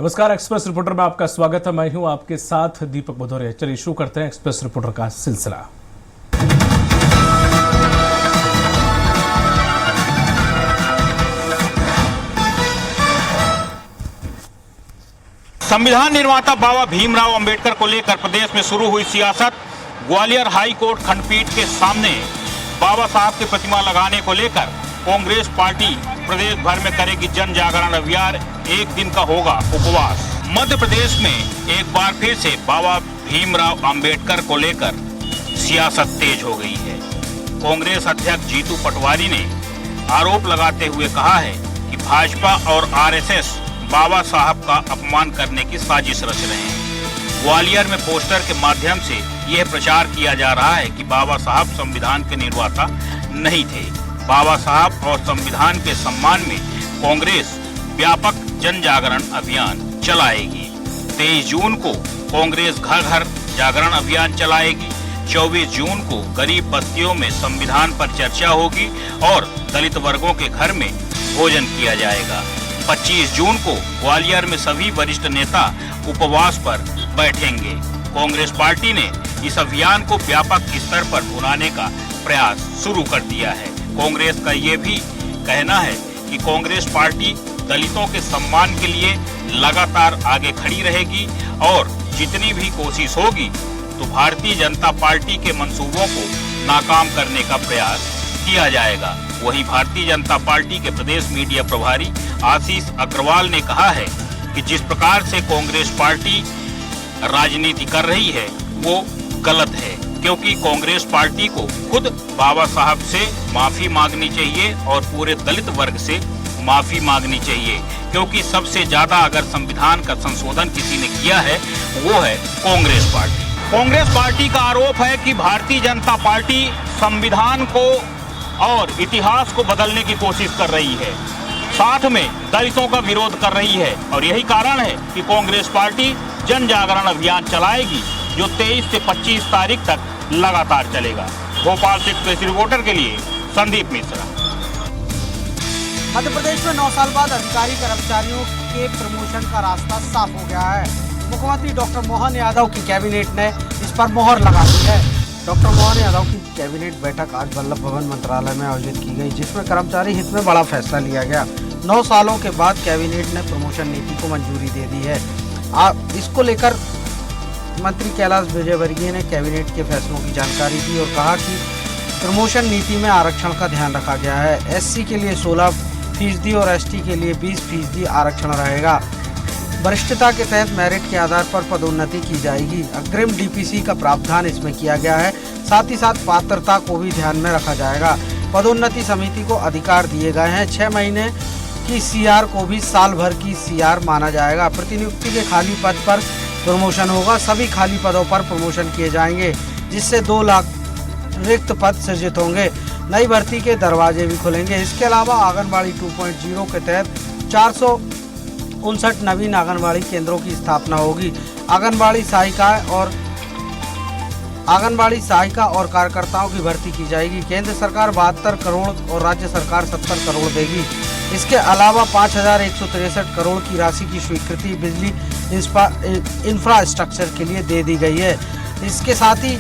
नमस्कार, express reporter में आपका स्वागत है। मैं हूं आपके साथ दीपक भदौरिया। चलिए शुरू करते हैं एक्सप्रेस रिपोर्टर का सिलसिला। संविधान निर्माता बाबा भीमराव अंबेडकर को लेकर प्रदेश में शुरू हुई सियासत। ग्वालियर हाई कोर्ट खंडपीठ के सामने बाबा साहब की प्रतिमा लगाने को लेकर कांग्रेस पार्टी प्रदेश भर में करेगी जन जागरण अभियान। एक दिन का होगा उपवास। मध्य प्रदेश में एक बार फिर से बाबा भीमराव अंबेडकर को लेकर सियासत तेज हो गई है। कांग्रेस अध्यक्ष जीतू पटवारी ने आरोप लगाते हुए कहा है कि भाजपा और आरएसएस बाबा साहब का अपमान करने की साजिश रच रहे हैं। ग्वालियर में पोस्टर के माध्यम से यह प्रचार किया जा रहा है कि बाबा साहब संविधान के निर्माता नहीं थे। बाबा साहब और संविधान के सम्मान में कांग्रेस व्यापक जन जागरण अभियान चलाएगी। 23 जून को कांग्रेस घर घर जागरण अभियान चलाएगी। 24 जून को गरीब बस्तियों में संविधान पर चर्चा होगी और दलित वर्गों के घर में भोजन किया जाएगा। 25 जून को ग्वालियर में सभी वरिष्ठ नेता उपवास पर बैठेंगे। कांग्रेस पार्टी ने इस अभियान को व्यापक स्तर पर भुनाने का प्रयास शुरू कर दिया है। कांग्रेस का ये भी कहना है कि कांग्रेस पार्टी दलितों के सम्मान के लिए लगातार आगे खड़ी रहेगी और जितनी भी कोशिश होगी तो भारतीय जनता पार्टी के मंसूबों को नाकाम करने का प्रयास किया जाएगा। वहीं भारतीय जनता पार्टी के प्रदेश मीडिया प्रभारी आशीष अग्रवाल ने कहा है कि जिस प्रकार से कांग्रेस पार्टी राजनीति कर रही है वो गलत है, क्योंकि कांग्रेस पार्टी को खुद बाबा साहब से माफी मांगनी चाहिए और पूरे दलित वर्ग से माफी मांगनी चाहिए, क्योंकि सबसे ज्यादा अगर संविधान का संशोधन किसी ने किया है वो है कांग्रेस पार्टी। कांग्रेस पार्टी का आरोप है कि भारतीय जनता पार्टी संविधान को और इतिहास को बदलने की कोशिश कर रही है, साथ में दलितों का विरोध कर रही है और यही कारण है कि कांग्रेस पार्टी जन जागरण अभियान चलाएगी जो 23 से 25 तारीख तक लगातार चलेगा। भोपाल से एक्सप्रेस रिपोर्टर के लिए संदीप मिश्रा। मध्य प्रदेश में 9 साल बाद अधिकारी कर्मचारियों के प्रमोशन का रास्ता साफ हो गया है। मुख्यमंत्री डॉक्टर मोहन यादव की कैबिनेट ने इस पर मोहर लगा दी है। डॉक्टर मोहन यादव की कैबिनेट बैठक आज वल्लभ भवन मंत्रालय में आयोजित की गई, जिसमें कर्मचारी हित में बड़ा फैसला लिया गया। 9 सालों के बाद कैबिनेट ने प्रमोशन नीति को मंजूरी दे दी है। इसको लेकर मंत्री कैलाश विजयवर्गीय ने कैबिनेट के फैसलों की जानकारी दी और कहा कि प्रमोशन नीति में आरक्षण का ध्यान रखा गया है। एससी के लिए 16% और एसटी के लिए 20% आरक्षण रहेगा। वरिष्ठता के तहत मेरिट के आधार पर पदोन्नति की जाएगी। अग्रिम डीपीसी का प्रावधान इसमें किया गया है। साथ ही साथ पात्रता को भी ध्यान में रखा जाएगा। पदोन्नति समिति को अधिकार दिए गए हैं। 6 महीने की सीआर को भी साल भर की सीआर माना जाएगा। प्रतिनियुक्ति के खाली पद पर प्रमोशन होगा। सभी खाली पदों पर प्रमोशन किए जाएंगे, जिससे 2 लाख रिक्त पद सृजित होंगे। नई भर्ती के दरवाजे भी खुलेंगे। इसके अलावा आंगनबाड़ी 2.0 के तहत 459 नवीन आंगनबाड़ी केंद्रों की स्थापना होगी। आंगनबाड़ी सहायिका और कार्यकर्ताओं की भर्ती की जाएगी। केंद्र सरकार 72 करोड़ और राज्य सरकार 70 करोड़ देगी। इसके अलावा 5,163 करोड़ की राशि की स्वीकृति बिजली इंफ्रास्ट्रक्चर के लिए दे दी गई है। इसके साथ ही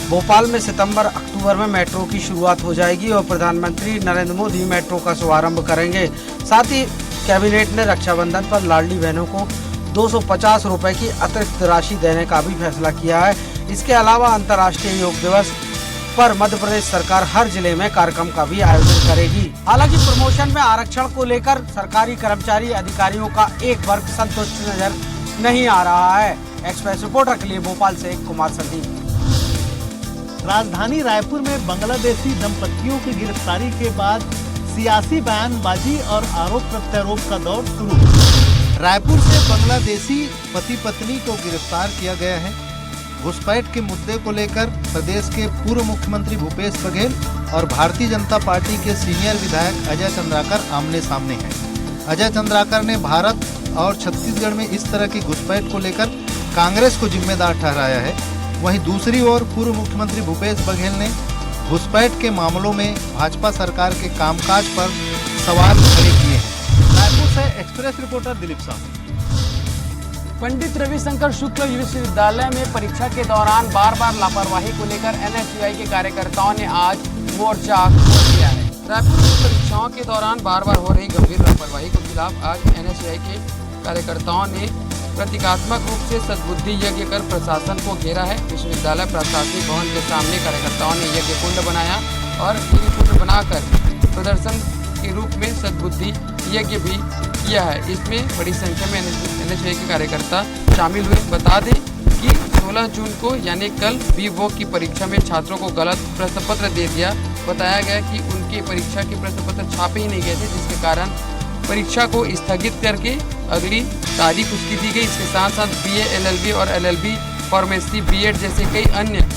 भोपाल में सितंबर-अक्टूबर में मेट्रो की शुरुआत हो जाएगी और प्रधानमंत्री नरेंद्र मोदी मेट्रो का शुभारंभ करेंगे। साथ ही कैबिनेट ने रक्षाबंधन पर लाडली बहनों को 250 रुपए की अतिरिक्त राशि देने का भी फैसला किया है। इसके अलावा अंतर्राष्ट्रीय योग दिवस पर मध्य प्रदेश सरकार हर जिले में कार्यक्रम का भी आयोजन करेगी। हालांकि प्रमोशन में आरक्षण को लेकर सरकारी कर्मचारी अधिकारियों का एक वर्ग संतुष्ट नजर नहीं आ रहा है। एक्सप्रेस रिपोर्टर के लिए भोपाल से कुमार संदीप। राजधानी रायपुर में बांग्लादेशी दंपतियों की गिरफ्तारी के बाद सियासी बयानबाजी और आरोप प्रत्यारोप का दौर शुरू। रायपुर से बांग्लादेशी पति पत्नी को गिरफ्तार किया गया है। घुसपैठ के मुद्दे को लेकर प्रदेश के पूर्व मुख्यमंत्री भूपेश बघेल और भारतीय जनता पार्टी के सीनियर विधायक अजय चंद्राकर आमने सामने हैं। अजय चंद्राकर ने भारत और छत्तीसगढ़ में इस तरह की घुसपैठ को लेकर कांग्रेस को जिम्मेदार ठहराया है। वहीं दूसरी ओर पूर्व मुख्यमंत्री भूपेश बघेल ने घुसपैठ के मामलों में भाजपा सरकार के कामकाज पर सवाल खड़े किए हैं। रायपुर से एक्सप्रेस रिपोर्टर दिलीप साहू। पंडित रविशंकर शुक्ल विश्वविद्यालय में परीक्षा के दौरान बार बार लापरवाही को लेकर एनएसयूआई के कार्यकर्ताओं ने आज मोर्चा खोल दिया है। रायपुर में परीक्षाओं के दौरान बार बार हो रही गंभीर लापरवाही के खिलाफ आज एनएसयूआई के कार्यकर्ताओं ने प्रतीकात्मक रूप से सद्बुद्धि यज्ञ कर प्रशासन को घेरा है। विश्वविद्यालय प्रशासनिक भवन के सामने कार्यकर्ताओं ने यज्ञ कुंड बनाया और कुंड बनाकर प्रदर्शन के रूप में सद्बुद्धि यज्ञ भी किया है। इसमें बड़ी संख्या में एनएसयूआई के कार्यकर्ता शामिल हुए। बता दें कि 16 जून को यानी कल बीवोक की परीक्षा में छात्रों को गलत प्रश्न पत्र दे दिया। बताया गया कि उनके परीक्षा के प्रश्न पत्र छापे ही नहीं गए थे, जिसके कारण परीक्षा को स्थगित करके अगली तारीख उसकी दी गई। इसके साथ साथ बीए, एलएलबी और एलएलबी, फार्मेसी, बीएड जैसे कई अन्य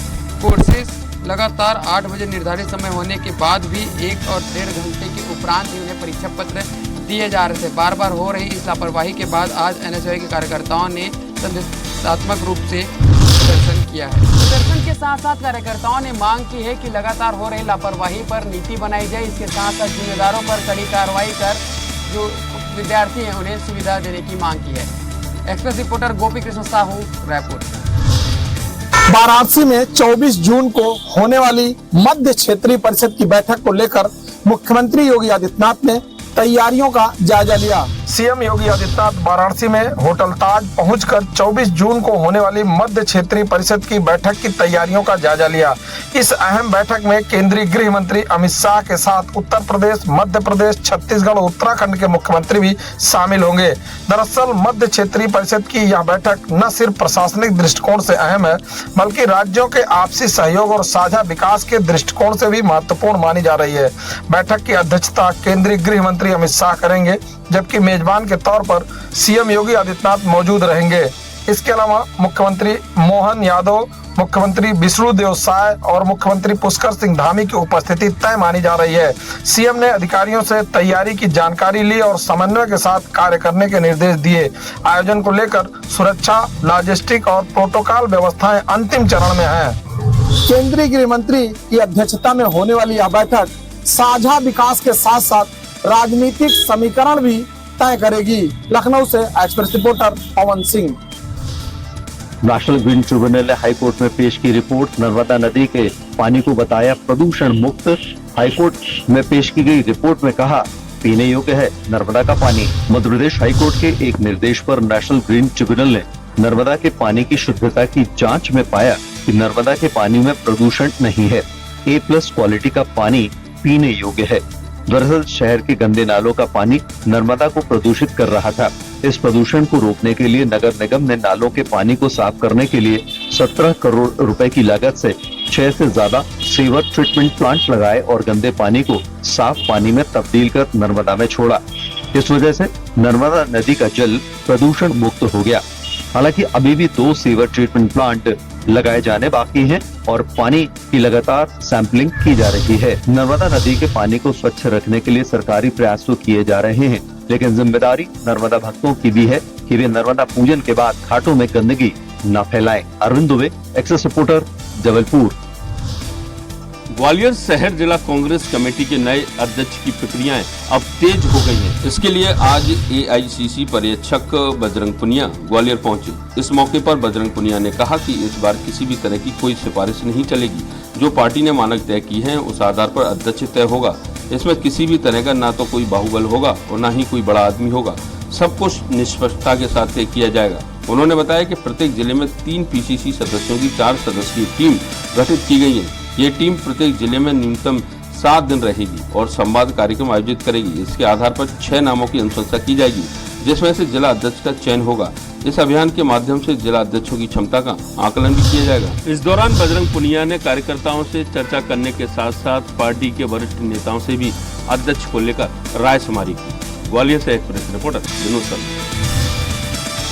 कोर्सेज लगातार 8 बजे निर्धारित समय होने के बाद भी 1 और 1.5 घंटे के उपरांत ही उन्हें परीक्षा पत्र दिए जा रहे थे। बार बार हो रही इस लापरवाही के बाद आज एनएसयूआई के कार्यकर्ताओं ने संदेशात्मक रूप से प्रदर्शन किया है। प्रदर्शन के साथ साथ कार्यकर्ताओं ने मांग की है कि लगातार हो रही लापरवाही पर नीति बनाई जाए। इसके साथ साथ जिम्मेदारों पर कड़ी कार्रवाई कर जो विद्यार्थी हैं उन्हें सुविधा देने की मांग की है। Express reporter Gopi Krishna Sahu, Raipur. वाराणसी में 24 जून को होने वाली मध्य क्षेत्रीय परिषद की बैठक को लेकर मुख्यमंत्री योगी आदित्यनाथ ने तैयारियों का जायजा लिया। सीएम योगी आदित्यनाथ वाराणसी में होटल ताज पहुंचकर 24 जून को होने वाली मध्य क्षेत्रीय परिषद की बैठक की तैयारियों का जायजा लिया। इस अहम बैठक में केंद्रीय गृह मंत्री अमित शाह के साथ उत्तर प्रदेश, मध्य प्रदेश, छत्तीसगढ़, उत्तराखंड के मुख्यमंत्री भी शामिल होंगे। दरअसल मध्य क्षेत्रीय परिषद की यह बैठक न सिर्फ प्रशासनिक दृष्टिकोण से अहम है, बल्कि राज्यों के आपसी सहयोग और साझा विकास के दृष्टिकोण से भी महत्वपूर्ण मानी जा रही है। बैठक की अध्यक्षता केंद्रीय गृह मंत्री अमित शाह करेंगे, जबकि मेजबान के तौर पर सीएम योगी आदित्यनाथ मौजूद रहेंगे। इसके अलावा मुख्यमंत्री मोहन यादव, मुख्यमंत्री विष्णुदेव साय और मुख्यमंत्री पुष्कर सिंह धामी की उपस्थिति तय मानी जा रही है। सीएम ने अधिकारियों से तैयारी की जानकारी ली और समन्वय के साथ कार्य करने के निर्देश दिए। आयोजन को लेकर सुरक्षा, लॉजिस्टिक और प्रोटोकॉल व्यवस्थाएं अंतिम चरण में है। केंद्रीय गृह मंत्री की अध्यक्षता में होने वाली यह बैठक साझा विकास के साथ साथ राजनीतिक समीकरण भी तय करेगी। लखनऊ से express reporter Pawan Singh. National green tribunal ने हाईकोर्ट में पेश की रिपोर्ट, नर्मदा नदी के पानी को बताया प्रदूषण मुक्त। हाईकोर्ट में पेश की गई रिपोर्ट में कहा पीने योग्य है नर्मदा का पानी। मध्य प्रदेश हाईकोर्ट के एक निर्देश पर नेशनल ग्रीन ट्रिब्यूनल ने नर्मदा के पानी की शुद्धता की जांच में पाया कि नर्मदा के पानी में प्रदूषण नहीं है। A+ क्वालिटी का पानी पीने योग्य है। दरअसल शहर के गंदे नालों का पानी नर्मदा को प्रदूषित कर रहा था। इस प्रदूषण को रोकने के लिए नगर निगम ने नालों के पानी को साफ करने के लिए 17 करोड़ रुपए की लागत से 6 से ज्यादा सीवर ट्रीटमेंट प्लांट लगाए और गंदे पानी को साफ पानी में तब्दील कर नर्मदा में छोड़ा। इस वजह से नर्मदा नदी का जल प्रदूषण मुक्त हो गया। हालांकि अभी भी 2 सीवर ट्रीटमेंट प्लांट लगाए जाने बाकी हैं और पानी की लगातार सैंपलिंग की जा रही है। नर्मदा नदी के पानी को स्वच्छ रखने के लिए सरकारी प्रयास तो किए जा रहे हैं, लेकिन जिम्मेदारी नर्मदा भक्तों की भी है कि वे नर्मदा पूजन के बाद घाटों में गंदगी न फैलाएं। Arvind Dubey, access reporter, Jabalpur. ग्वालियर शहर जिला कांग्रेस कमेटी के नए अध्यक्ष की प्रक्रियाएं अब तेज हो गई हैं। इसके लिए आज एआईसीसी पर्यवेक्षक बजरंग पुनिया ग्वालियर पहुंचे। इस मौके पर बजरंग पुनिया ने कहा कि इस बार किसी भी तरह की कोई सिफारिश नहीं चलेगी। जो पार्टी ने मानक तय की है उस आधार पर अध्यक्ष तय होगा। इसमें किसी भी तरह का ना तो कोई बाहुबल होगा और न ही कोई बड़ा आदमी होगा। सब कुछ निष्पक्षता के साथ तय किया जाएगा। उन्होंने बताया कि प्रत्येक जिले में 3 पीसीसी सदस्यों की 4 सदस्यीय टीम गठित की गई है। ये टीम प्रत्येक जिले में न्यूनतम 7 दिन रहेगी और संवाद कार्यक्रम आयोजित करेगी। इसके आधार पर 6 नामों की अनुशंसा की जाएगी, जिसमें से जिला अध्यक्ष का चयन होगा। इस अभियान के माध्यम से जिला अध्यक्षों की क्षमता का आकलन भी किया जाएगा। इस दौरान बजरंग पुनिया ने कार्यकर्ताओं से चर्चा करने के साथ साथ पार्टी के वरिष्ठ नेताओं से भी अध्यक्ष को लेकर राय शुमारी की। ग्वालियर से express reporter Vinod Sharma.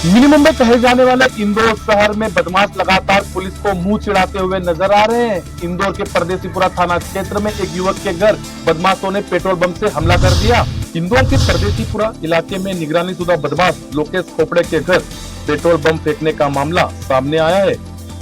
Minimum में कहे जाने वाले इंदौर शहर में बदमाश लगातार पुलिस को मुंह चिढ़ाते हुए नजर आ रहे हैं। इंदौर के परदेसीपुरा थाना क्षेत्र में एक युवक के घर बदमाशों ने पेट्रोल बम से हमला कर दिया। इंदौर के परदेसीपुरा इलाके में निगरानी शुदा बदमाश लोकेश खोपड़े के घर पेट्रोल बम फेंकने का मामला सामने आया है।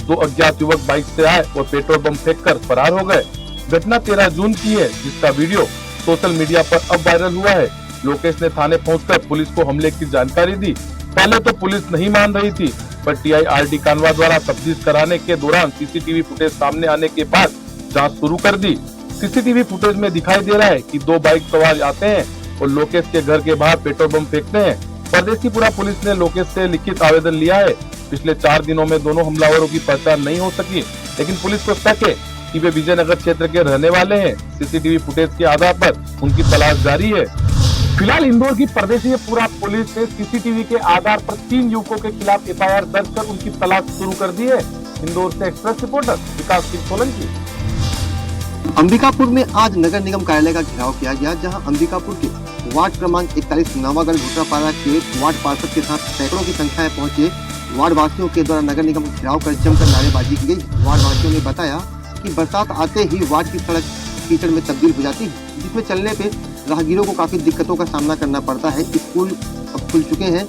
2 अज्ञात युवक बाइक से आए और पेट्रोल बम फेंककर फरार हो गए। घटना 13 जून की है, जिसका वीडियो सोशल मीडिया पर अब वायरल हुआ है। लोकेश ने थाने पहुंचकर पुलिस को हमले की जानकारी दी। पहले तो पुलिस नहीं मान रही थी, पर TIRT कानवा द्वारा तफ्तीश कराने के दौरान CCTV फुटेज सामने आने के बाद जांच शुरू कर दी। CCTV फुटेज में दिखाई दे रहा है कि 2 बाइक सवार आते हैं और लोकेश के घर के बाहर पेट्रोल बम फेंकते हैं। परदेसीपुरा पुलिस ने लोकेश से लिखित आवेदन लिया है। पिछले 4 दिनों में दोनों हमलावरों की पहचान नहीं हो सकी, लेकिन पुलिस को शक है कि वे विजयनगर क्षेत्र के रहने वाले हैं। CCTV फुटेज के आधार पर उनकी तलाश जारी है। फिलहाल इंदौर की परदेसीपुरा पुलिस ने CCTV के आधार पर 3 युवकों के खिलाफ FIR दर्ज कर उनकी तलाश शुरू कर दी है। इंदौर से एक्सप्रेस रिपोर्टर विकास सिंह सोलंकी। अंबिकापुर में आज नगर निगम कार्यालय का घेराव किया गया, जहां अंबिकापुर के वार्ड क्रमांक 41 नवागढ़ घोटरापाड़ा के वार्ड पार्षद के साथ सैकड़ों की संख्या में पहुंचे वार्ड वासियों के द्वारा नगर निगम का घेराव कर जमकर नारेबाजी की गई। वार्ड वासियों ने बताया कि बरसात आते ही वार्ड की सड़क कीचड़ में तब्दील हो जाती है, जिसमें चलने पे राहगीरों को काफी दिक्कतों का सामना करना पड़ता है। स्कूल अब खुल चुके हैं,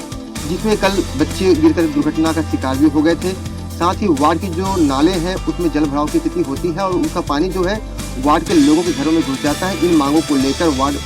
जिसमें कल बच्चे गिरकर दुर्घटना का शिकार भी हो गए थे। साथ ही वार्ड की जो नाले हैं उसमें जल भराव की स्थिति होती है और उनका पानी जो है वार्ड के लोगों के घरों में घुस जाता है। इन मांगों को लेकर वार्ड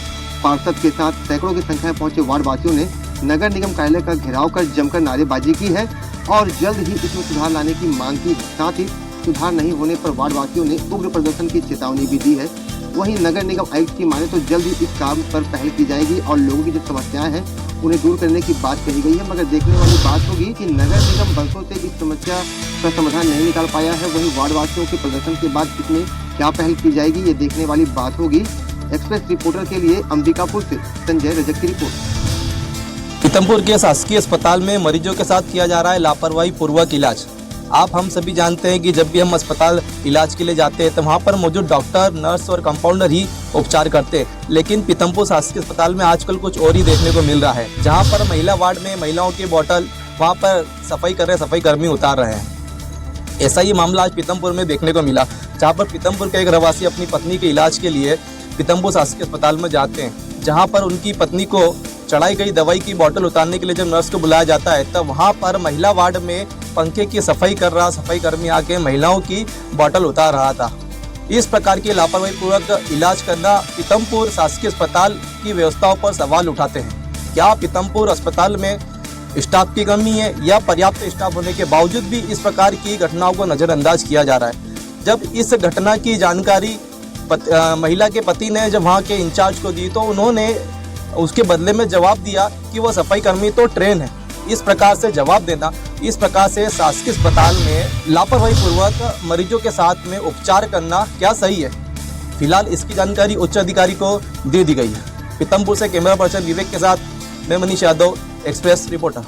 पार्षद के साथ सैकड़ों की संख्या में पहुंचे वार्ड वासियों ने नगर निगम कार्यालय का घेराव कर जमकर नारेबाजी की है और जल्द ही इसमें सुधार लाने की मांग की। साथ ही सुधार नहीं होने पर वार्ड वासियों ने उग्र प्रदर्शन की चेतावनी भी दी है। वहीं नगर निगम आयुक्त की माने तो जल्द ही इस काम पर पहल की जाएगी और लोगों की जो समस्याएं हैं उन्हें दूर करने की बात कही गई है। मगर देखने वाली बात होगी कि नगर निगम बरसों से इस समस्या का समाधान नहीं निकाल पाया है। वहीं वार्ड वासियों के प्रदर्शन के बाद इसमें क्या पहल की जाएगी, ये देखने वाली बात होगी। एक्सप्रेस रिपोर्टर के लिए अंबिकापुर से संजय रजक की रिपोर्ट। पीतमपुर के शासकीय अस्पताल में मरीजों के साथ किया जा रहा है लापरवाही पूर्वक इलाज। आप हम सभी जानते हैं कि जब भी हम अस्पताल इलाज के लिए जाते हैं तो वहाँ पर मौजूद डॉक्टर, नर्स और कंपाउंडर ही उपचार करते हैं, लेकिन पीतमपुर शासकीय अस्पताल में आजकल कुछ और ही देखने को मिल रहा है, जहाँ पर महिला वार्ड में महिलाओं की बोतल वहाँ पर सफाई कर रहे सफाई कर्मी उतार रहे हैं। ऐसा ही मामला आज पीतमपुर में देखने को मिला, जहाँ पर पीतमपुर के एक रहवासी अपनी पत्नी के इलाज के लिए पीतमपुर शासकीय अस्पताल में जाते हैं, जहाँ पर उनकी पत्नी को चढ़ाई गई दवाई की बोतल उतारने के लिए जब नर्स को बुलाया जाता है तब वहाँ पर महिला वार्ड में पंखे की सफाई कर रहा सफाई कर्मी आके महिलाओं की बोतल उतार रहा था। इस प्रकार की लापरवाही पूर्वक इलाज करना पीतमपुर शासकीय अस्पताल की व्यवस्थाओं पर सवाल उठाते हैं। क्या पीतमपुर अस्पताल में स्टाफ की कमी है या पर्याप्त स्टाफ होने के बावजूद भी इस प्रकार की घटनाओं को नज़रअंदाज किया जा रहा है। जब इस घटना की जानकारी महिला के पति ने जब वहाँ के इंचार्ज को दी तो उन्होंने उसके बदले में जवाब दिया कि वो सफाई कर्मी तो ट्रेन है। इस प्रकार से जवाब देना, इस प्रकार से शासकीय अस्पताल में लापरवाही पूर्वक मरीजों के साथ में उपचार करना क्या सही है? फिलहाल इसकी जानकारी उच्च अधिकारी को दे दी गई है। पीतमपुर से कैमरा पर्सन विवेक के साथ मैं मनीष यादव, एक्सप्रेस रिपोर्टर।